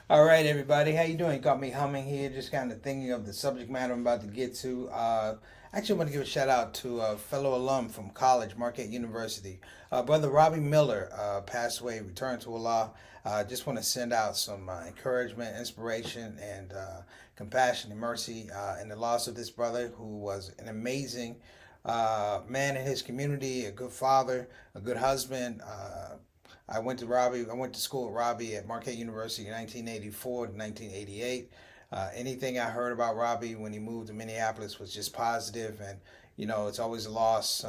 All right, everybody, how you doing? You got me humming here, just kind of thinking of the subject matter I'm about to get to. Actually, I want to give a shout out to a fellow alum from college, Marquette University. Brother Robbie Miller passed away, returned to Allah. Just want to send out some encouragement, inspiration, and compassion and mercy in the loss of this brother who was an amazing man in his community, a good father, a good husband. I went to school with Robbie at Marquette University in 1984 to 1988. Anything I heard about Robbie when he moved to Minneapolis was just positive, and you know it's always a loss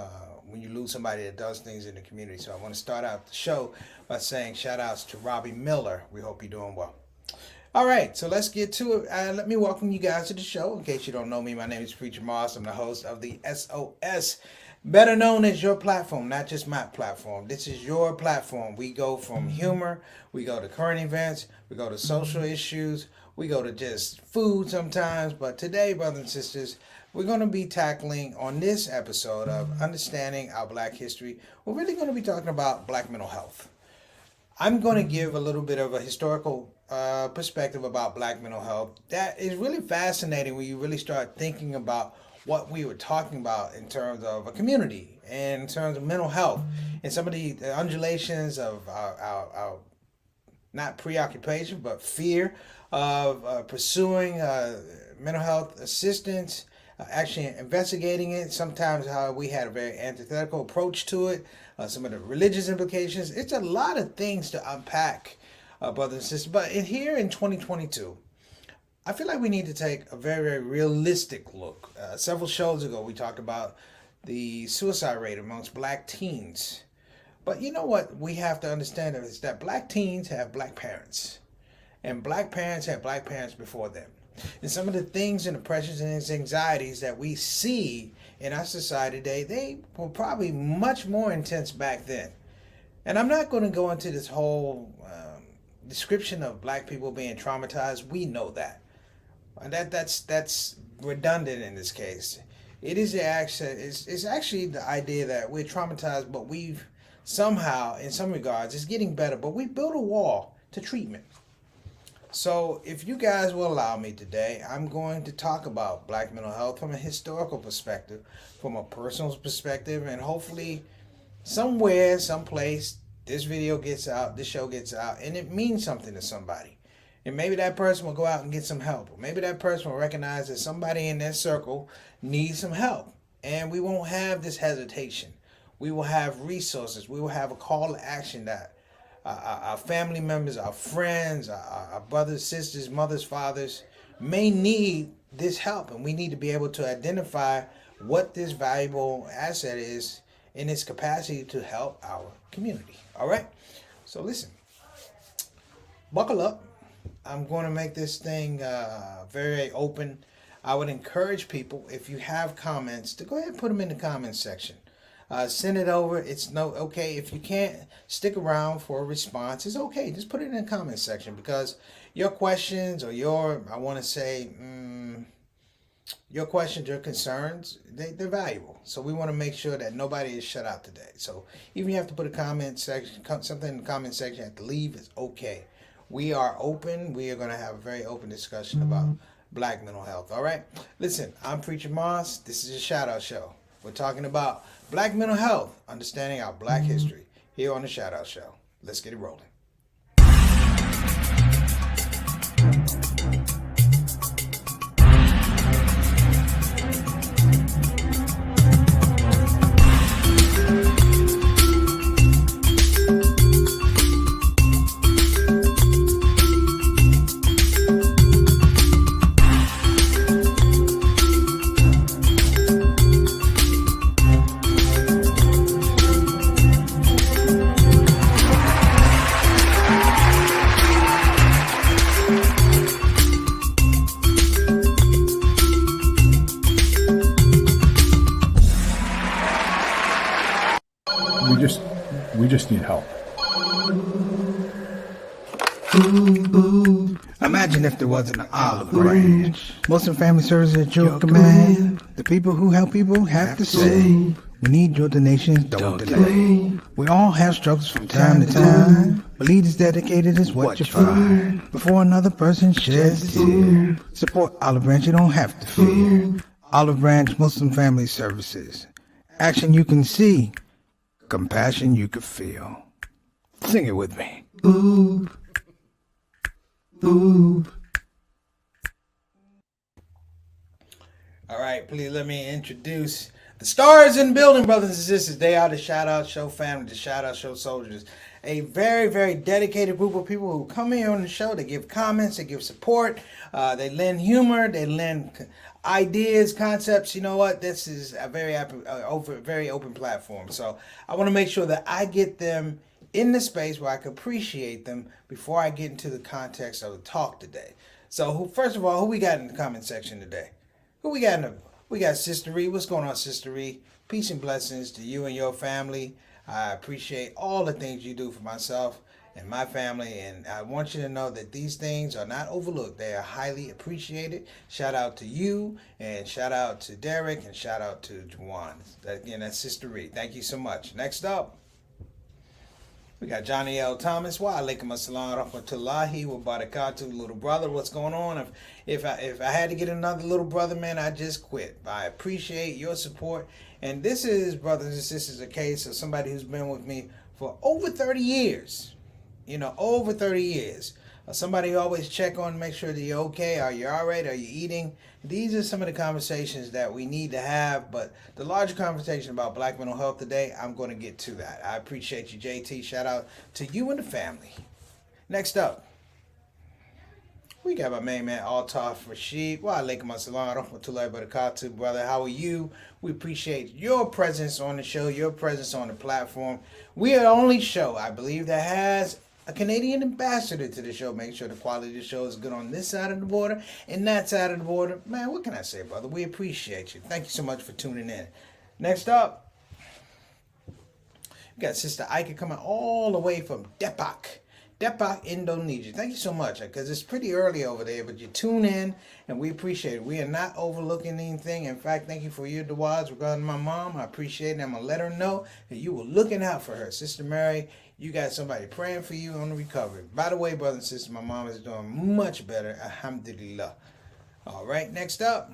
when you lose somebody that does things in the community. So I want to start out the show by saying shout outs to Robbie Miller. We hope you're doing well. All right, so let's get to it. Let me welcome you guys to the show. In case you don't know me, my name is Preacher Moss. I'm the host of the SOS, better known as your platform, not just my platform. This is your platform. We go from humor, we go to current events, we go to social issues, we go to just food sometimes. But today, brothers and sisters, we're going to be tackling on this episode of Understanding Our Black History. We're really going to be talking about black mental health. I'm going to give a little bit of a historical perspective about black mental health. That is really fascinating when you really start thinking about what we were talking about in terms of a community and in terms of mental health and some of the undulations of our not preoccupation but fear of pursuing mental health assistance, actually investigating it. Sometimes how we had a very antithetical approach to it, some of the religious implications. It's a lot of things to unpack, brothers and sisters. But here in 2022, I feel like we need to take a very, very realistic look. Several shows ago, we talked about the suicide rate amongst black teens. But you know what we have to understand is that black teens have black parents. And black parents have black parents before them. And some of the things and the pressures and anxieties that we see in our society today, they were probably much more intense back then. And I'm not going to go into this whole description of black people being traumatized. We know that. And that's redundant in this case. It is it's actually the idea that we're traumatized, but we've somehow, in some regards, it's getting better, but we built a wall to treatment. So if you guys will allow me today, I'm going to talk about black mental health from a historical perspective, from a personal perspective, and hopefully somewhere, someplace, this video gets out, this show gets out, and it means something to somebody. And maybe that person will go out and get some help. Or maybe that person will recognize that somebody in their circle needs some help. And we won't have this hesitation. We will have resources. We will have a call to action that our family members, our friends, our brothers, sisters, mothers, fathers may need this help. And we need to be able to identify what this valuable asset is in its capacity to help our community. All right? So listen, buckle up. I'm going to make this thing very open. I would encourage people, if you have comments, to go ahead and put them in the comments section. Send it over. It's okay. If you can't stick around for a response, it's okay. Just put it in the comments section, because your questions or your questions, your concerns, they're valuable. So we want to make sure that nobody is shut out today. So even if you have to put a comment section, something in the comment section, you have to leave, it's okay. We are open. We are going to have a very open discussion about black mental health. All right. Listen, I'm Preacher Moss. This is a shout out show. We're talking about black mental health, understanding our black history here on the Shout Out Show. Let's get it rolling. We just need help. Imagine if there wasn't an olive branch. Muslim Family Services at your command. The people who help people have to say, We need your donations, don't delay. We all have struggles from time to time, but leaders dedicated is what you find. Before another person sheds a tear, support Olive Branch, you don't have to fear. Olive Branch Muslim Family Services. Action you can see, compassion you can feel. Sing it with me. Ooh. Ooh. All right, please let me introduce the stars in the building, brothers and sisters. They are the Shout Out Show family, the Shout Out Show soldiers. A very, very dedicated group of people who come here on the show. They give comments, they give support, they lend humor, they lend ideas, concepts. You know what? This is a very open platform. So I want to make sure that I get them in the space where I can appreciate them before I get into the context of the talk today. So first of all, who we got in the comment section today? Who we got we got Sister Ree. What's going on, Sister Ree? Peace and blessings to you and your family. I appreciate all the things you do for myself and my family, and I want you to know that these things are not overlooked. They are highly appreciated. Shout out to you, and shout out to Derek, and shout out to Juwan. Again, that's Sister Ree. Thank you so much. Next up, we got Johnny L. Thomas. Wa alaikum assalam rahmatullahi wa barakatuh. Little brother, what's going on? If I had to get another little brother, man, I just quit. I appreciate your support. And this is, brothers and sisters, a case of somebody who's been with me for over 30 years. You know, over 30 years. Somebody who always check on, make sure that you're okay. Are you all right? Are you eating? These are some of the conversations that we need to have. But the larger conversation about black mental health today, I'm going to get to that. I appreciate you, JT. Shout out to you and the family. Next up, we got my main man, Altaf Rashid. Wa alaikum assalam rahmatullahi wa barakatuh, brother. How are you? We appreciate your presence on the show, your presence on the platform. We are the only show, I believe, that has a Canadian ambassador to the show. Make sure the quality of the show is good on this side of the border and that side of the border. Man, what can I say, brother? We appreciate you. Thank you so much for tuning in. Next up, we got Sister Ika coming all the way from Depok, Indonesia. Thank you so much, because it's pretty early over there, but you tune in, and we appreciate it. We are not overlooking anything. In fact, thank you for your du'as regarding my mom. I appreciate it. I'm going to let her know that you were looking out for her. Sister Mary, you got somebody praying for you on the recovery. By the way, brothers and sisters, my mom is doing much better. Alhamdulillah. All right, next up,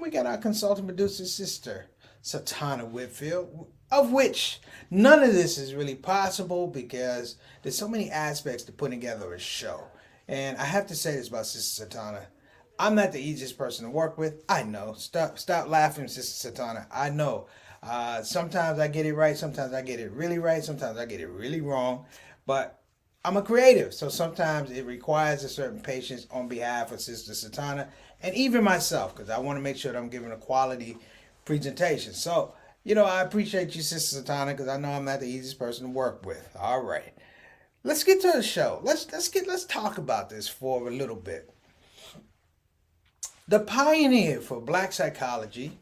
we got our consultant producer, Sister Satana Whitfield, of which none of this is really possible because there's so many aspects to putting together a show. And I have to say this about Sister Satana. I'm not the easiest person to work with. I know. Stop laughing, Sister Satana. I know. Sometimes I get it right. Sometimes I get it really right. Sometimes I get it really wrong. But I'm a creative, so sometimes it requires a certain patience on behalf of Sister Satana and even myself, because I want to make sure that I'm giving a quality presentation. So, you know, I appreciate you, Sister Satana, because I know I'm not the easiest person to work with. All right, let's get to the show. Let's talk about this for a little bit. The pioneer for black psychology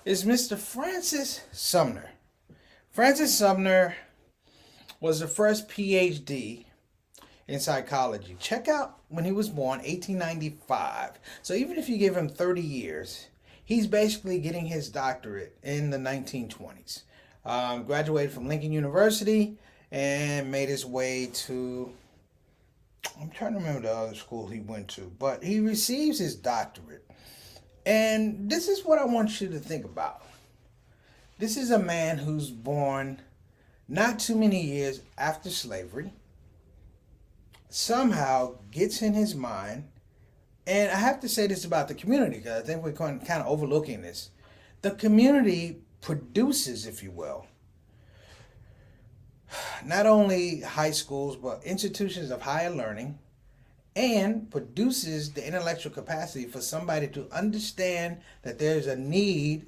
is Mr. Francis Sumner. Francis Sumner was the first PhD in psychology. Check out when he was born, 1895. So even if you give him 30 years, he's basically getting his doctorate in the 1920s. Graduated from Lincoln University and made his way to, I'm trying to remember the other school he went to, but he receives his doctorate. And this is what I want you to think about. This is a man who's born not too many years after slavery, somehow gets in his mind, and I have to say this about the community, because I think we're kind of overlooking this. The community produces, if you will, not only high schools, but institutions of higher learning, and produces the intellectual capacity for somebody to understand that there's a need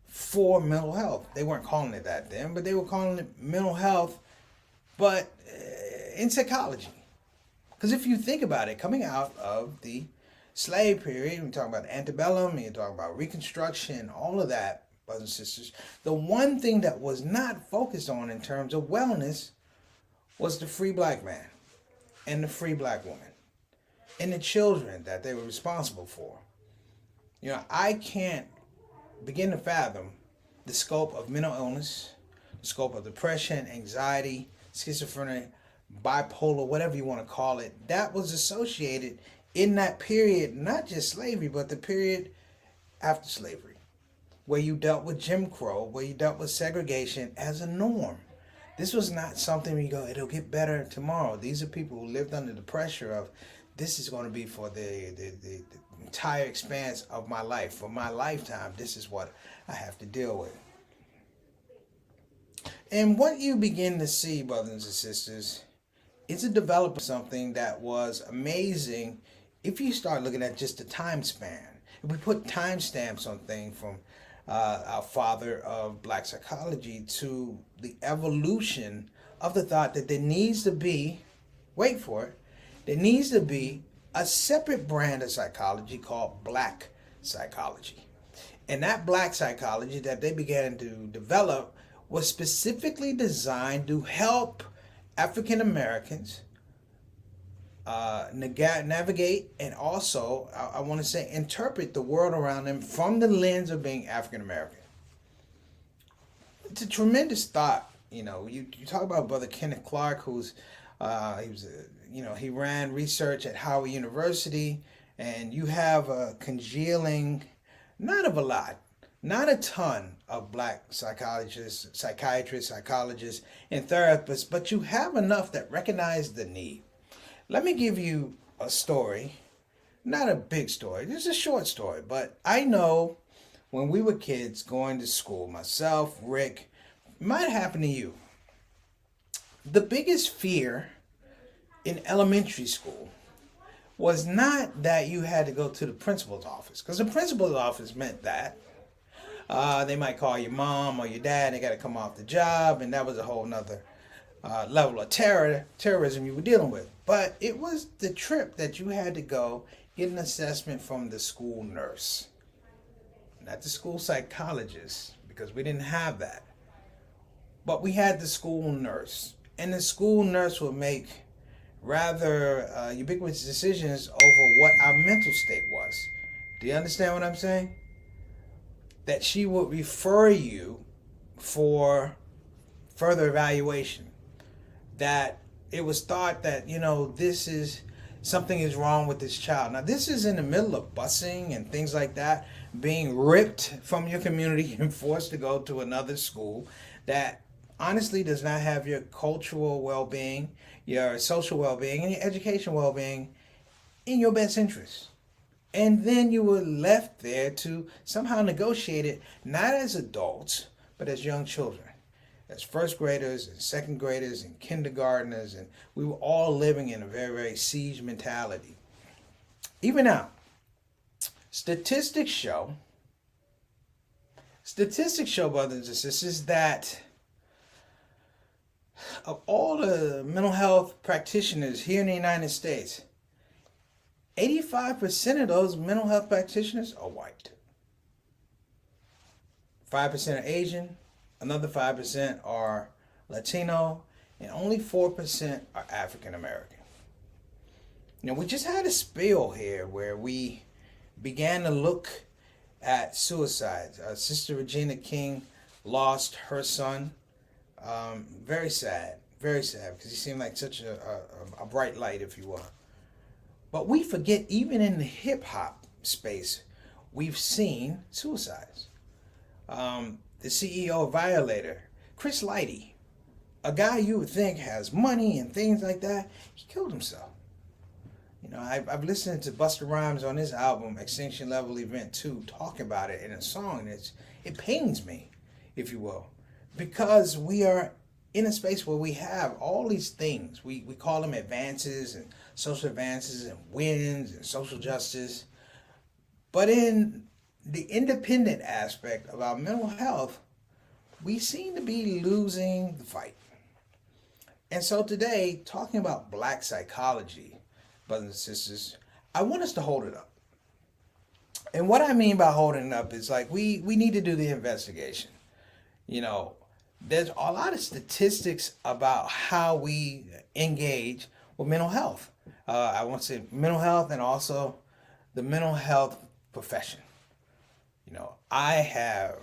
for mental health. They weren't calling it that then, but they were calling it mental health, but in psychology. Because if you think about it, coming out of the slave period, we're talking about antebellum, you're talking about Reconstruction, all of that, brothers and sisters, the one thing that was not focused on in terms of wellness was the free black man and the free black woman and the children that they were responsible for. You know, I can't begin to fathom the scope of mental illness, the scope of depression, anxiety, schizophrenia, bipolar, whatever you want to call it, that was associated in that period, not just slavery, but the period after slavery, where you dealt with Jim Crow, where you dealt with segregation as a norm. This was not something where you go, it'll get better tomorrow. These are people who lived under the pressure of, this is going to be for the entire expanse of my life. For my lifetime, this is what I have to deal with. And what you begin to see, brothers and sisters, is a development of something that was amazing if you start looking at just the time span. If we put timestamps on things from our father of black psychology to the evolution of the thought that there needs to be, wait for it, there needs to be a separate brand of psychology called black psychology. And that black psychology that they began to develop was specifically designed to help African Americans navigate and also, I want to say, interpret the world around them from the lens of being African American. It's a tremendous thought. You know, you talk about Brother Kenneth Clark, who's he ran research at Howard University, and you have a congealing, not of a lot, not a ton of black psychologists, psychologists, and therapists, but you have enough that recognize the need. Let me give you a story, not a big story, just a short story, but I know when we were kids going to school, myself, Rick, it might happen to you. The biggest fear in elementary school was not that you had to go to the principal's office, because the principal's office meant that they might call your mom or your dad, they got to come off the job, and that was a whole nother level of terrorism you were dealing with. But it was the trip that you had to go get an assessment from the school nurse, not the school psychologist, because we didn't have that. But we had the school nurse, and the school nurse would make rather ubiquitous decisions over what our mental state was. Do you understand what I'm saying? That she would refer you for further evaluation. That it was thought that, something is wrong with this child. Now, this is in the middle of busing and things like that, being ripped from your community and forced to go to another school that honestly does not have your cultural well-being, your social well-being, and your educational well-being in your best interest. And then you were left there to somehow negotiate it, not as adults, but as young children, as first graders and second graders and kindergartners, and we were all living in a very, very siege mentality. Even now, statistics show, brothers and sisters, that of all the mental health practitioners here in the United States, 85% of those mental health practitioners are white. 5% are Asian, another 5% are Latino, and only 4% are African American. We just had a spill here where we began to look at suicides. Sister Regina King lost her son. Very sad, because he seemed like such a bright light, if you will. But we forget, even in the hip-hop space, we've seen suicides. The CEO of Violator, Chris Lighty, a guy you would think has money and things like that, he killed himself. I've listened to Busta Rhymes on his album, Extinction Level Event 2, talk about it in a song. It pains me, if you will, because we are in a space where we have all these things. We call them advances and social advances and wins and social justice. But in the independent aspect of our mental health, we seem to be losing the fight. And so today, talking about black psychology, brothers and sisters, I want us to hold it up. And what I mean by holding it up is like we need to do the investigation. There's a lot of statistics about how we engage with mental health. I want to say mental health and also the mental health profession. I have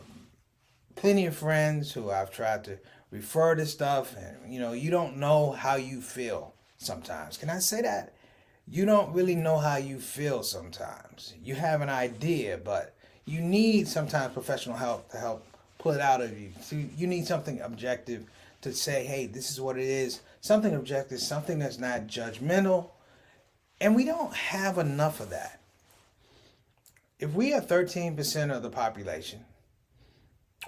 plenty of friends who I've tried to refer to stuff, and you don't know how you feel sometimes. Can I say that? You don't really know how you feel sometimes. You have an idea, but you need sometimes professional help to help pull it out of you. So you need something objective to say, hey, this is what it is. Something objective, something that's not judgmental. And we don't have enough of that. If we are 13% of the population,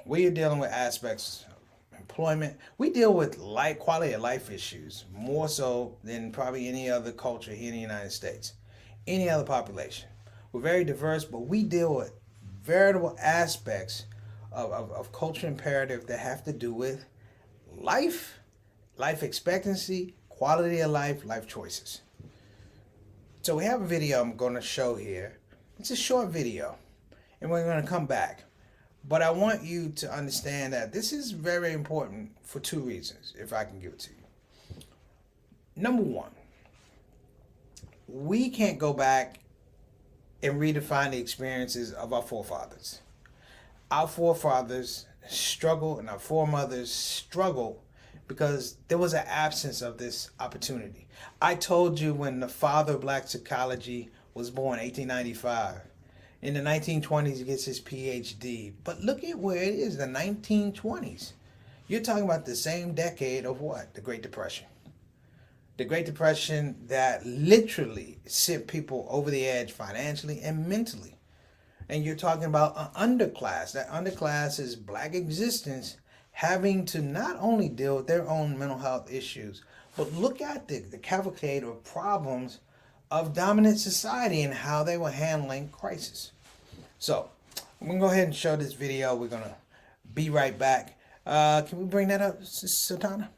we are dealing with aspects of employment. We deal with quality of life issues more so than probably any other culture here in the United States, any other population. We're very diverse, but we deal with veritable aspects of culture imperative that have to do with life expectancy, quality of life choices. So we have a video I'm going to show here. It's a short video, and we're going to come back. But I want you to understand that this is very important for two reasons, if I can give it to you. Number one, we can't go back and redefine the experiences of our forefathers. Our forefathers struggled and our foremothers struggled because there was an absence of this opportunity. I told you when the father of black psychology was born, 1895. In the 1920s, he gets his PhD. But look at where it is, the 1920s. You're talking about the same decade of what? The Great Depression. The Great Depression that literally sent people over the edge financially and mentally. And you're talking about an underclass. That underclass is black existence having to not only deal with their own mental health issues, but look at the cavalcade of problems of dominant society and how they were handling crisis. So I'm going to go ahead and show this video. We're going to be right back. Can we bring that up, Sultana?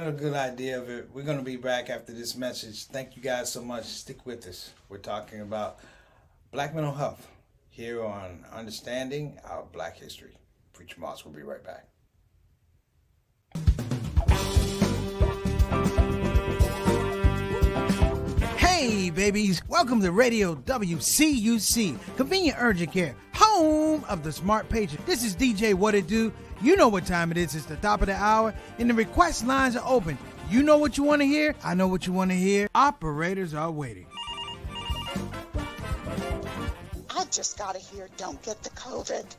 A good idea of it. We're going to be back after this message. Thank you guys so much. Stick with us. We're talking about black mental health here on Understanding Our Black History. Preacher Moss will be right back. Hey babies, welcome to Radio WCUC, Convenient Urgent Care, home of the smart patient. This is DJ What It Do. You know what time it is. It's the top of the hour and the request lines are open. You know what you want to hear. I know what you want to hear. Operators are waiting. I just gotta hear Don't Get the COVID.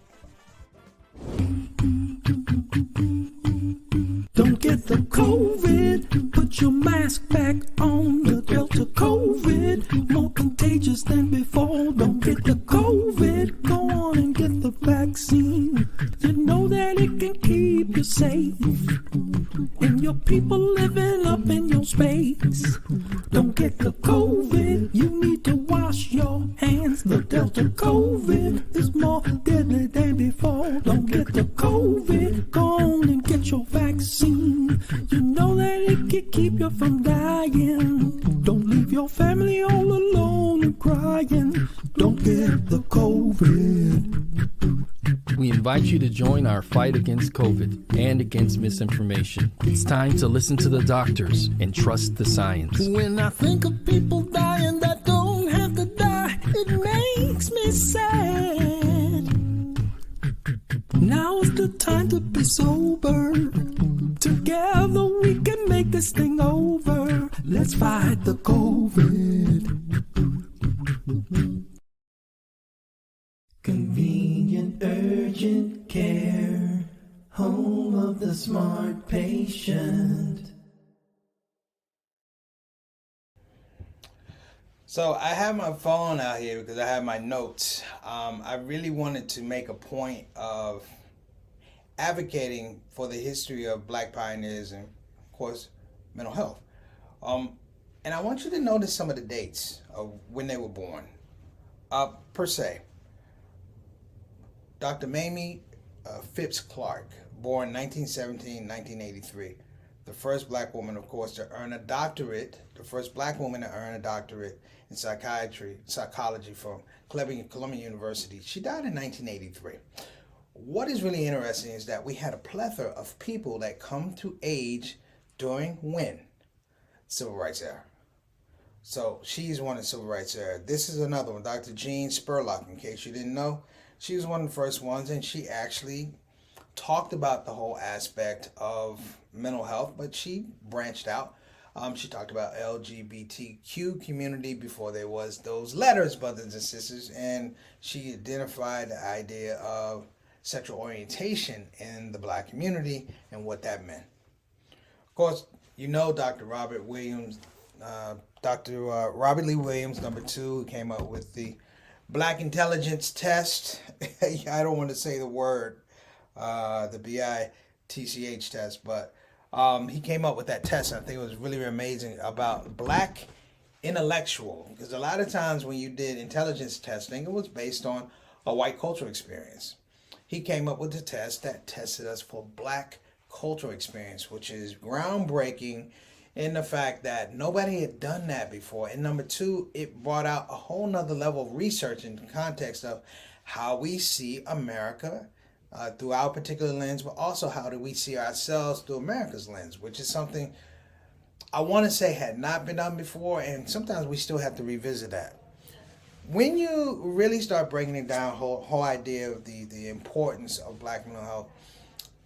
Don't get the COVID, put your mask back on. The Delta COVID, more contagious than before. Don't get the COVID, go on and get the vaccine. You know that it can keep you safe, and your people living up in your space. Don't get the COVID, you need to wash your hands. The Delta COVID is more deadly than before. Don't get the COVID, go on and get your vaccine. You know that it can keep you from dying. Don't leave your family all alone and crying. invite you to join our fight against COVID and against misinformation. It's time to listen to the doctors and trust the science. When I think of people dying that don't have to die, it makes me sad. Now's the time to be sober. Together we can make this thing over. Let's fight the COVID. Convenient urgent care, home of the smart patient. So I have my phone out here because I have my notes. I really wanted to make a point of advocating for the history of Black pioneers and, of course, mental health. And I want you to notice some of the dates of when they were born. Per se, Dr. Mamie Phipps Clark, born 1917-1983. The first Black woman, of course, to earn a doctorate, the first Black woman to earn a doctorate in psychology from Columbia University. She died in 1983. What is really interesting is that we had a plethora of people that come to age during when? Civil Rights era. So she's one of the Civil Rights era. This is another one, Dr. Jean Spurlock, in case you didn't know. She was one of the first ones, and she actually talked about the whole aspect of mental health, but she branched out. She talked about LGBTQ community before there was those letters, brothers and sisters, and she identified the idea of sexual orientation in the Black community and what that meant. Of course, you know Dr. Robert Williams, Dr. Robert Lee Williams, number 2, who came up with the Black Intelligence Test. I don't want to say the word, the BITCH test, but he came up with that test, and I think it was really amazing about Black intellectual, because a lot of times when you did intelligence testing, it was based on a white cultural experience. He came up with a test that tested us for Black cultural experience, which is groundbreaking in the fact that nobody had done that before. And number 2, it brought out a whole nother level of research in the context of how we see America through our particular lens, but also how do we see ourselves through America's lens, which is something I want to say had not been done before, and sometimes we still have to revisit that. When you really start breaking it down, whole idea of the importance of Black mental health,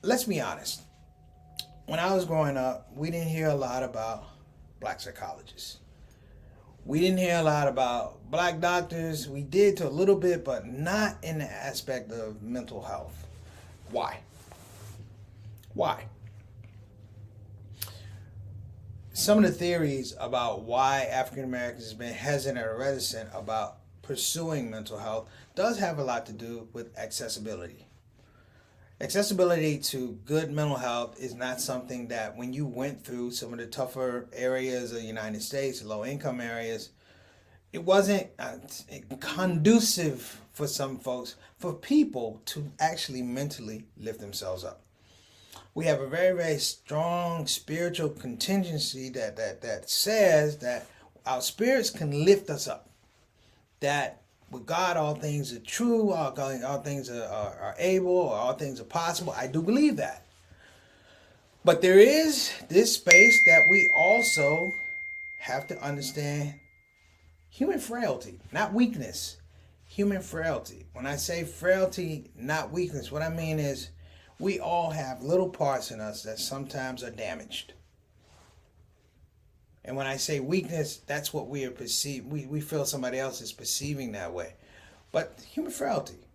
let's be honest. When I was growing up, we didn't hear a lot about Black psychologists. We didn't hear a lot about Black doctors. We did to a little bit, but not in the aspect of mental health. Why? Why? Some of the theories about why African Americans have been hesitant or reticent about pursuing mental health does have a lot to do with accessibility. Accessibility to good mental health is not something that when you went through some of the tougher areas of the United States, low income areas, it wasn't conducive for some folks, for people to actually mentally lift themselves up. We have a very, very strong spiritual contingency that says that our spirits can lift us up. That with God, all things are true, all things are able, or all things are possible. I do believe that. But there is this space that we also have to understand human frailty, not weakness. Human frailty. When I say frailty, not weakness, what I mean is we all have little parts in us that sometimes are damaged. And when I say weakness, that's what we are perceived. We feel somebody else is perceiving that way. But human frailty,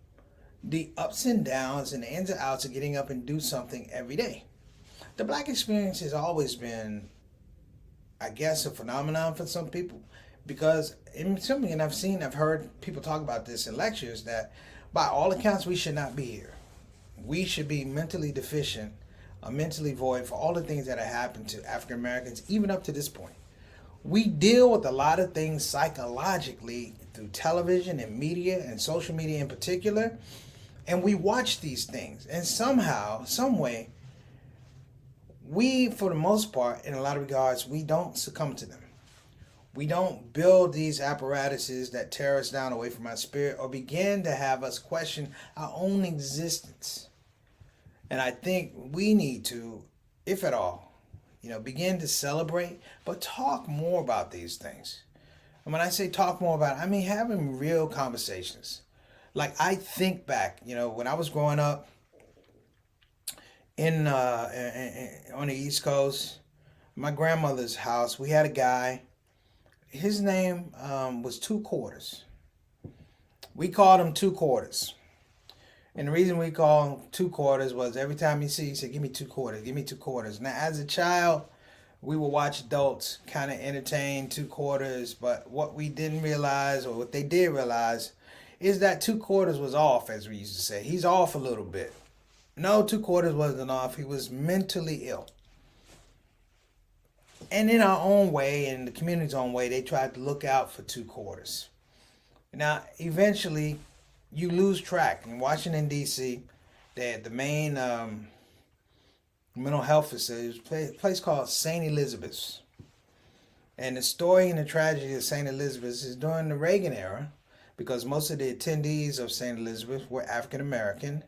the ups and downs and the ins and outs of getting up and do something every day. The Black experience has always been, I guess, a phenomenon for some people, because in something, and I've heard people talk about this in lectures, that by all accounts we should not be here. We should be mentally deficient, mentally void for all the things that have happened to African Americans, even up to this point. We deal with a lot of things psychologically through television and media and social media in particular, and we watch these things, and somehow, some way, we, for the most part, in a lot of regards, we don't succumb to them. We don't build these apparatuses that tear us down away from our spirit or begin to have us question our own existence. And I think we need to, if at all, begin to celebrate, but talk more about these things. And when I say talk more about it, I mean having real conversations. Like I think back, when I was growing up on the East Coast, my grandmother's house, we had a guy. His name was Two Quarters. We called him Two Quarters. And the reason we call him Two Quarters was every time he said, give me 2 quarters, give me 2 quarters. Now, as a child, we would watch adults kind of entertain 2 quarters, but what we didn't realize, or what they did realize, is that 2 quarters was off, as we used to say. He's off a little bit. No, 2 quarters wasn't off. He was mentally ill. And in our own way, in the community's own way, they tried to look out for 2 quarters. Now, eventually, you lose track. In Washington, D.C., they had the main mental health facility, a place called St. Elizabeth's. And the story and the tragedy of St. Elizabeth's is during the Reagan era, because most of the attendees of St. Elizabeth were African American.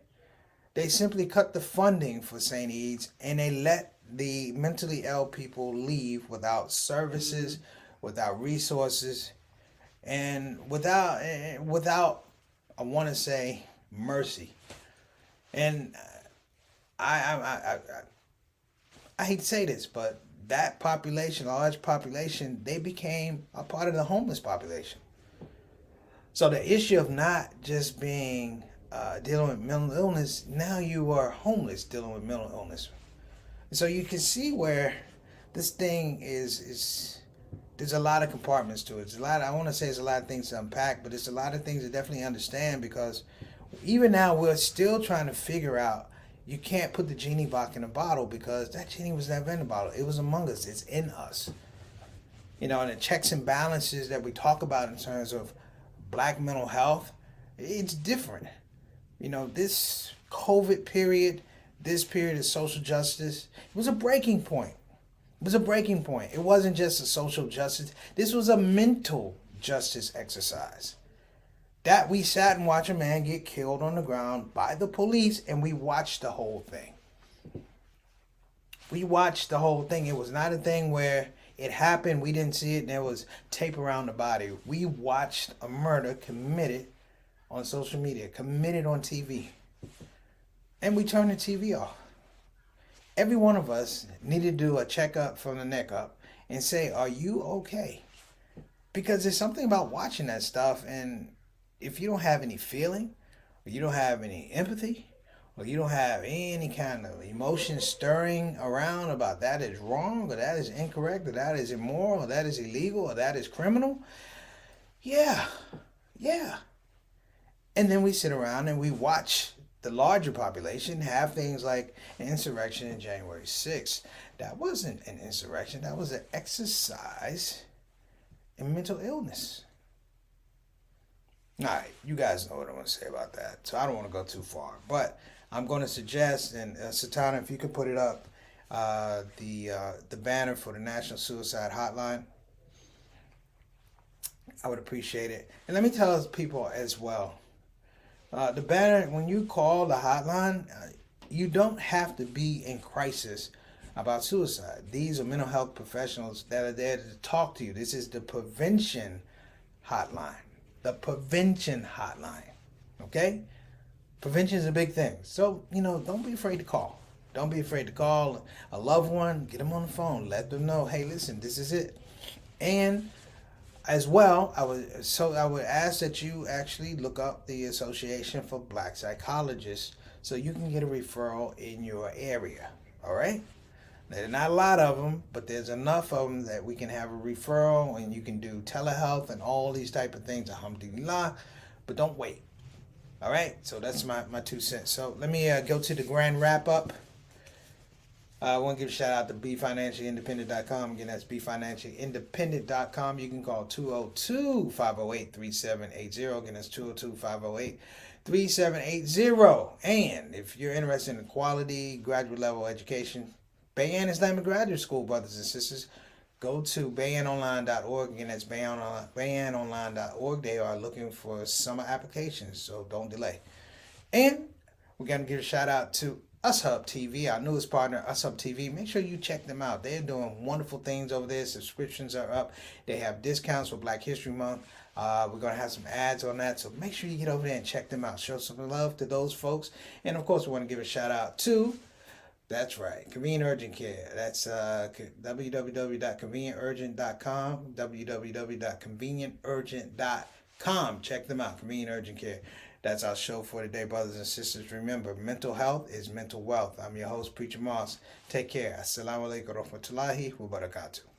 They simply cut the funding for St. E's and they let the mentally ill people leave without services, without resources, and without I want to say mercy. And I hate to say this, but that population, large population, they became a part of the homeless population. So the issue of not just being dealing with mental illness, now you are homeless dealing with mental illness. So you can see where this thing is there's a lot of compartments to it. It's a lot. I want to say it's a lot of things to unpack, but it's a lot of things to definitely understand, because even now we're still trying to figure out. You can't put the genie back in the bottle, because that genie was never in the bottle. It was among us. It's in us. And the checks and balances that we talk about in terms of Black mental health, it's different. This COVID period, this period of social justice, it was a breaking point. It was a breaking point. It wasn't just a social justice. This was a mental justice exercise. That we sat and watched a man get killed on the ground by the police, and we watched the whole thing. We watched the whole thing. It was not a thing where it happened, we didn't see it, and there was tape around the body. We watched a murder committed on social media, committed on TV. And we turned the TV off. Every one of us needed to do a checkup from the neck up and say, are you okay? Because there's something about watching that stuff, and if you don't have any feeling, or you don't have any empathy, or you don't have any kind of emotion stirring around about that is wrong, or that is incorrect, or that is immoral, or that is illegal, or that is criminal, yeah. And then we sit around and we watch the larger population have things like an insurrection in January 6th. That wasn't an insurrection. That was an exercise in mental illness. All right, you guys know what I want to say about that. So I don't want to go too far. But I'm going to suggest, and Satana, if you could put it up, the banner for the National Suicide Hotline, I would appreciate it. And let me tell people as well, the banner, when you call the hotline, you don't have to be in crisis about suicide. These are mental health professionals that are there to talk to you. This is the prevention hotline. The prevention hotline. Okay? Prevention is a big thing. So, don't be afraid to call. Don't be afraid to call a loved one. Get them on the phone. Let them know, hey, listen, this is it. And as well, I would ask that you actually look up the Association for Black Psychologists so you can get a referral in your area. All right? There are not a lot of them, but there's enough of them that we can have a referral, and you can do telehealth and all these type of things. Alhamdulillah, but don't wait. All right? So that's my 2 cents. So let me go to the grand wrap up. I want to give a shout out to BeFinanciallyIndependent.com. Again, that's BeFinanciallyIndependent.com. You can call 202-508-3780. Again, that's 202-508-3780. And if you're interested in quality graduate level education, Bayan Islamic Graduate School, brothers and sisters, go to bayanonline.org. Again, that's bayanonline.org. They are looking for summer applications, so don't delay. And we're going to give a shout out to ShOUT TV, our newest partner, ShOUT TV. Make sure you check them out. They're doing wonderful things over there. Subscriptions are up. They have discounts for Black History Month. We're going to have some ads on that, so make sure you get over there and check them out. Show some love to those folks. And, of course, we want to give a shout out to, that's right, Convenient Urgent Care. That's www.convenienturgent.com, www.convenienturgent.com. Check them out, Convenient Urgent Care. That's our show for today, brothers and sisters. Remember, mental health is mental wealth. I'm your host, Preacher Moss. Take care. Assalamu alaikum wa rahmatullahi wa barakatuh.